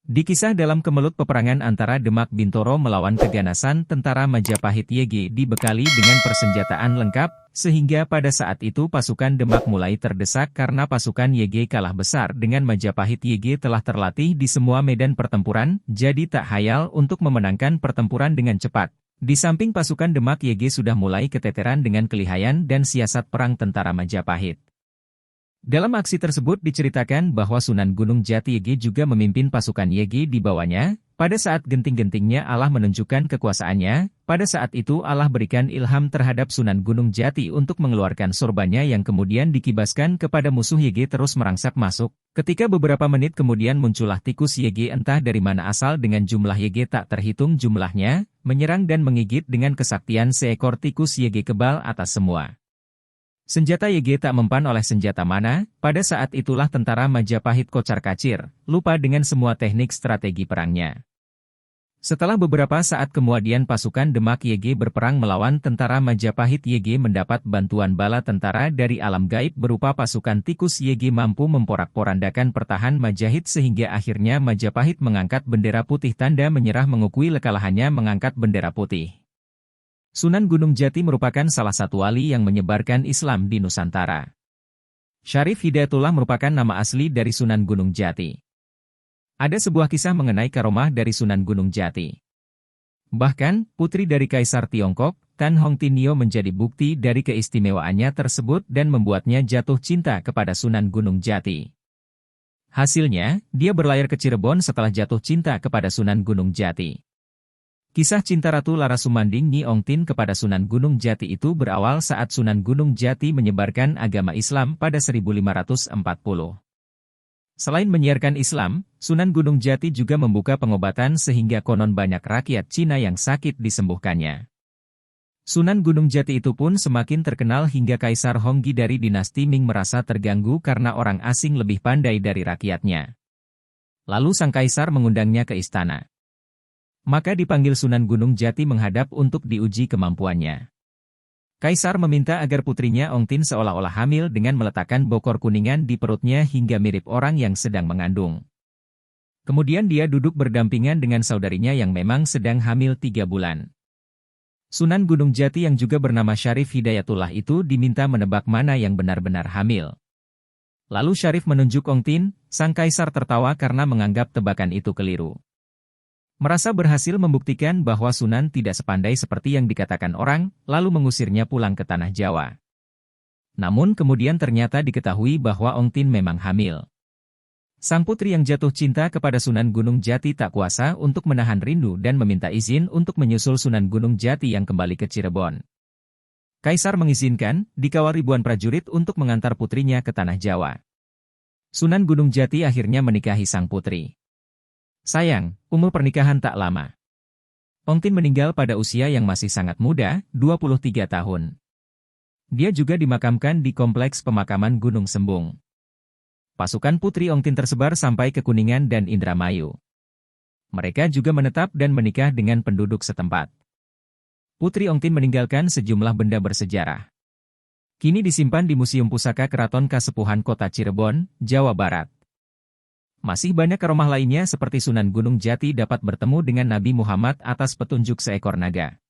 Di kisah dalam kemelut peperangan antara Demak Bintoro melawan keganasan tentara Majapahit YG dibekali dengan persenjataan lengkap, sehingga pada saat itu pasukan Demak mulai terdesak karena pasukan YG kalah besar dengan Majapahit. YG telah terlatih di semua medan pertempuran, jadi tak hayal untuk memenangkan pertempuran dengan cepat. Di samping pasukan Demak, YG sudah mulai keteteran dengan kelihayan dan siasat perang tentara Majapahit. Dalam aksi tersebut diceritakan bahwa Sunan Gunung Jati YG juga memimpin pasukan YG di bawahnya. Pada saat genting-gentingnya Allah menunjukkan kekuasaannya, pada saat itu Allah berikan ilham terhadap Sunan Gunung Jati untuk mengeluarkan sorbannya yang kemudian dikibaskan kepada musuh. YG terus merangsak masuk. Ketika beberapa menit kemudian muncullah tikus YG entah dari mana asal dengan jumlah YG tak terhitung jumlahnya, menyerang dan menggigit dengan kesaktian seekor tikus YG kebal atas semua. Senjata YG tak mempan oleh senjata mana, pada saat itulah tentara Majapahit kocar-kacir, lupa dengan semua teknik strategi perangnya. Setelah beberapa saat kemudian pasukan Demak YG berperang melawan tentara Majapahit. YG mendapat bantuan bala tentara dari alam gaib berupa pasukan tikus. YG mampu memporak-porandakan pertahanan Majapahit sehingga akhirnya Majapahit mengangkat bendera putih tanda menyerah mengakui kekalahannya mengangkat bendera putih. Sunan Gunung Jati merupakan salah satu wali yang menyebarkan Islam di Nusantara. Syarif Hidayatullah merupakan nama asli dari Sunan Gunung Jati. Ada sebuah kisah mengenai karomah dari Sunan Gunung Jati. Bahkan, putri dari Kaisar Tiongkok, Tan Hong Tinio menjadi bukti dari keistimewaannya tersebut dan membuatnya jatuh cinta kepada Sunan Gunung Jati. Hasilnya, dia berlayar ke Cirebon setelah jatuh cinta kepada Sunan Gunung Jati. Kisah cinta Ratu Laras Sumanding Nyi Ong Tin kepada Sunan Gunung Jati itu berawal saat Sunan Gunung Jati menyebarkan agama Islam pada 1540. Selain menyiarkan Islam, Sunan Gunung Jati juga membuka pengobatan sehingga konon banyak rakyat Cina yang sakit disembuhkannya. Sunan Gunung Jati itu pun semakin terkenal hingga Kaisar Honggi dari dinasti Ming merasa terganggu karena orang asing lebih pandai dari rakyatnya. Lalu sang kaisar mengundangnya ke istana. Maka dipanggil Sunan Gunung Jati menghadap untuk diuji kemampuannya. Kaisar meminta agar putrinya Ong Tin seolah-olah hamil dengan meletakkan bokor kuningan di perutnya hingga mirip orang yang sedang mengandung. Kemudian dia duduk berdampingan dengan saudarinya yang memang sedang hamil 3 bulan. Sunan Gunung Jati yang juga bernama Syarif Hidayatullah itu diminta menebak mana yang benar-benar hamil. Lalu Syarif menunjuk Ong Tin, sang kaisar tertawa karena menganggap tebakan itu keliru. Merasa berhasil membuktikan bahwa Sunan tidak sepandai seperti yang dikatakan orang, lalu mengusirnya pulang ke tanah Jawa. Namun kemudian ternyata diketahui bahwa Ong Tin memang hamil. Sang putri yang jatuh cinta kepada Sunan Gunung Jati tak kuasa untuk menahan rindu dan meminta izin untuk menyusul Sunan Gunung Jati yang kembali ke Cirebon. Kaisar mengizinkan, dikawal ribuan prajurit untuk mengantar putrinya ke tanah Jawa. Sunan Gunung Jati akhirnya menikahi sang putri. Sayang, umur pernikahan tak lama. Ong Tin meninggal pada usia yang masih sangat muda, 23 tahun. Dia juga dimakamkan di Kompleks Pemakaman Gunung Sembung. Pasukan putri Ong Tin tersebar sampai ke Kuningan dan Indramayu. Mereka juga menetap dan menikah dengan penduduk setempat. Putri Ong Tin meninggalkan sejumlah benda bersejarah. Kini disimpan di Museum Pusaka Keraton Kasepuhan Kota Cirebon, Jawa Barat. Masih banyak karomah lainnya seperti Sunan Gunung Jati dapat bertemu dengan Nabi Muhammad atas petunjuk seekor naga.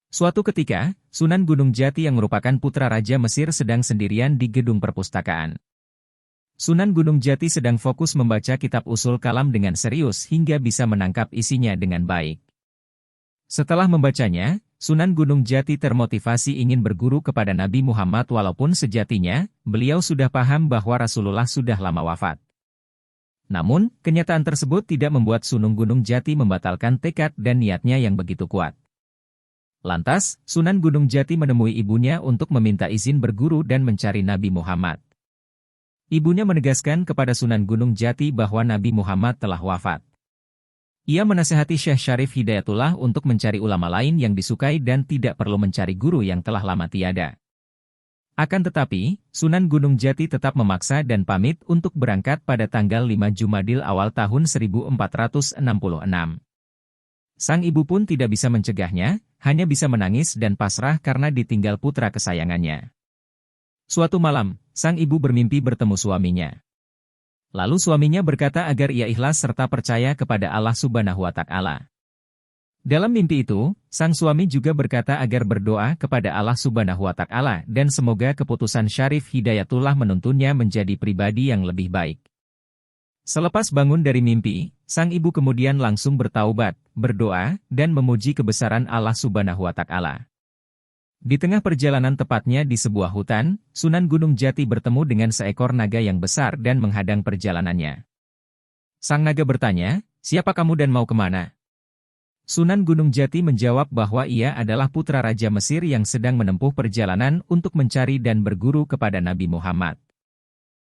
Suatu ketika, Sunan Gunung Jati yang merupakan putra Raja Mesir sedang sendirian di gedung perpustakaan. Sunan Gunung Jati sedang fokus membaca kitab usul kalam dengan serius hingga bisa menangkap isinya dengan baik. Setelah membacanya, Sunan Gunung Jati termotivasi ingin berguru kepada Nabi Muhammad walaupun sejatinya, beliau sudah paham bahwa Rasulullah sudah lama wafat. Namun, kenyataan tersebut tidak membuat Sunan Gunung Jati membatalkan tekad dan niatnya yang begitu kuat. Lantas, Sunan Gunung Jati menemui ibunya untuk meminta izin berguru dan mencari Nabi Muhammad. Ibunya menegaskan kepada Sunan Gunung Jati bahwa Nabi Muhammad telah wafat. Ia menasihati Syekh Syarif Hidayatullah untuk mencari ulama lain yang disukai dan tidak perlu mencari guru yang telah lama tiada. Akan tetapi, Sunan Gunung Jati tetap memaksa dan pamit untuk berangkat pada tanggal 5 Jumadil awal tahun 1466. Sang ibu pun tidak bisa mencegahnya, hanya bisa menangis dan pasrah karena ditinggal putra kesayangannya. Suatu malam, sang ibu bermimpi bertemu suaminya. Lalu suaminya berkata agar ia ikhlas serta percaya kepada Allah Subhanahu wa Ta'ala. Dalam mimpi itu, sang suami juga berkata agar berdoa kepada Allah Subhanahu wa Ta'ala dan semoga keputusan Syarif Hidayatullah menuntunnya menjadi pribadi yang lebih baik. Selepas bangun dari mimpi, sang ibu kemudian langsung bertaubat, berdoa, dan memuji kebesaran Allah Subhanahu wa Ta'ala. Di tengah perjalanan tepatnya di sebuah hutan, Sunan Gunung Jati bertemu dengan seekor naga yang besar dan menghadang perjalanannya. Sang naga bertanya, "Siapa kamu dan mau kemana?" Sunan Gunung Jati menjawab bahwa ia adalah putra Raja Mesir yang sedang menempuh perjalanan untuk mencari dan berguru kepada Nabi Muhammad.